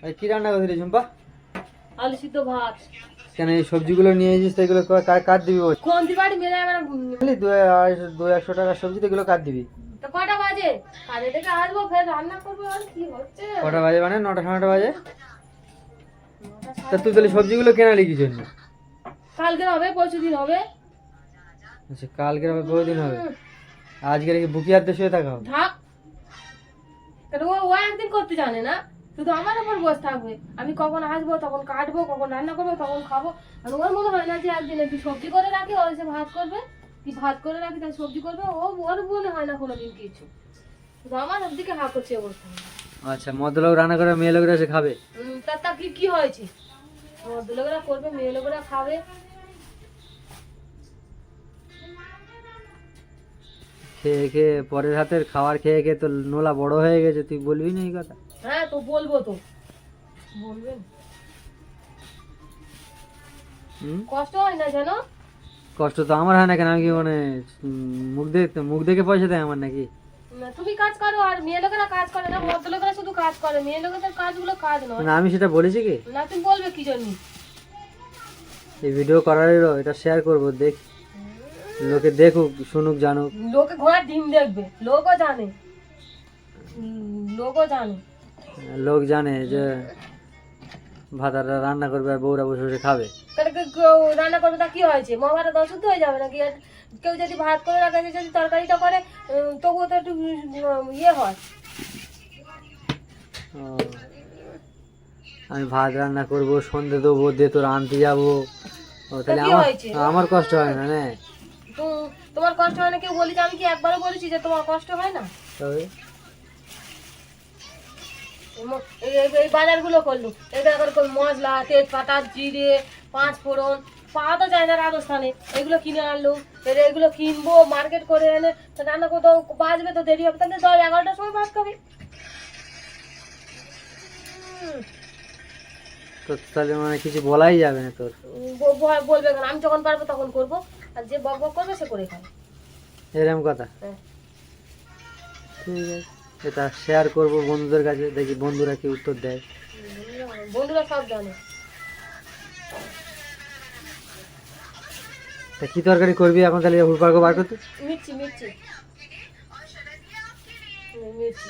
আর কি রান্না করছিস ঝুম্পা? আলু সিদ্ধ ভাত। কেন এই সবজিগুলো নিয়ে এসেছিস তো এগুলো কার দিবি বল? কোন দিবাড়ি মেরে আমার বুঝলি 200 টাকার সবজি তো এগুলো কার দিবি? তো কটা বাজে? কাজে থেকে আসবো ফের রান্না করবো আর কি হচ্ছে? কটা বাজে মানে 9টা 9:30 বাজে? তা তুই তাহলে সবজিগুলো কেনালি কি জন্য? কালকে হবে, পরশু দিন হবে। আচ্ছা কালকে হবে, পরদিন হবে। আজকে কি বুকি হাতে শুয়ে থাকা হবে? থাক। কেন ও একদিন করতে জানে না, শুধু আমার উপর বসে থাকবে। আমি কখন আসবো তখন কাটবো, কখন রান্না করবো তখন খাবো। আর ওর মনে হয় না যে একদিন একটু সবজি করে রাখি, ওর এসে ভাত করবে, কি ভাত করে রাখি তাই সবজি করবে। ওর মনে হয় না কোনোদিন কিছু, শুধু আমার দিকে হাঁ করছে বসে থাকবে। আচ্ছা মদ্যলোক রান্না করে মেয়ে লোকরা এসে খাবে? তা কি হয়েছে? লোকেরা করবে, মেয়ে লোকেরা খাবে। খেয়ে খেয়ে পরের হাতের খাবার খেয়ে খেয়ে তো নোলা বড় হয়ে গেছে, তুই বলবি না এই কথা? হ্যাঁ তো বলবো তো, বলবেন। কষ্ট হয় না জানো? কষ্ট তো আমার হয় না কেন? আমি কি মানে মুখ দেখে পয়সা দেয় আমার নাকি? না তুমি কাজ করো আর মেয়ে লোকেরা কাজ করে না, মদ্য লোকেরা শুধু কাজ করে। মেয়ে লোকেদের কাজগুলো কাজ নয়। মানে আমি সেটা বলেছি কি? না তুমি বলবে কি জন্য? এই ভিডিও করারও এটা শেয়ার করবো, দেখ লোকে দেখুক, শুনুক, জানুক। লোকে ঘোড়ার ডিম দেখবে, লোকও জানে, লোকও জানে। লোক জানে যে ভাতারা রান্না করবে আর বউরা বসে বসে খাবে। তাহলে কেউ রান্না করবে তা কি হয়েছে? মহাভারত অশুদ্ধ হয়ে যাবে নাকি? আর কেউ যদি ভাত করে রাখে, যদি তরকারিটা করে, তবুও তো একটু ইয়ে হয়। ও, আমি ভাত রান্না করবো, সন্ধে দেবো, দিয়ে তোর আনতে যাবো, ও তাহলে কি আমার হয়েছে? আমার কষ্ট হয় না না? তোমার কষ্ট হয় না কেউ বলেছে? আমি কি একবারও বলেছি যে তোমার কষ্ট হয় না? তবে এই বাজারগুলো করলো, এটা করে মশলা, তেজপাতা, জিরে, 5 ফোড়ন পাওয়া তো যায় না রাজস্থানে। এগুলো কিনে আনলো, ফের এগুলো কিনবো, মার্কেট করে এনে রান্না করতে বাজবে তো, দেরি হবে। তাহলে 10-11টার সময় ভাত খাবে। তো তাহলে মানে কিছু বলাই যাবে না তোর? বলবে কেন? আমি যখন পারবো তখন করবো, আর যে বক বক করবে সে করে খাবে। এরকম কথা? হ্যাঁ। ঠিক আছে, এটা শেয়ার করবো বন্ধুদের কাছে, দেখি বন্ধুরা কি উত্তর দেয়। বন্ধুরা সব জানে। তা কি তরকারি করবি এখন তাহলে হুড়পাড় বার করতে? মির্চি মির্চি মির্চি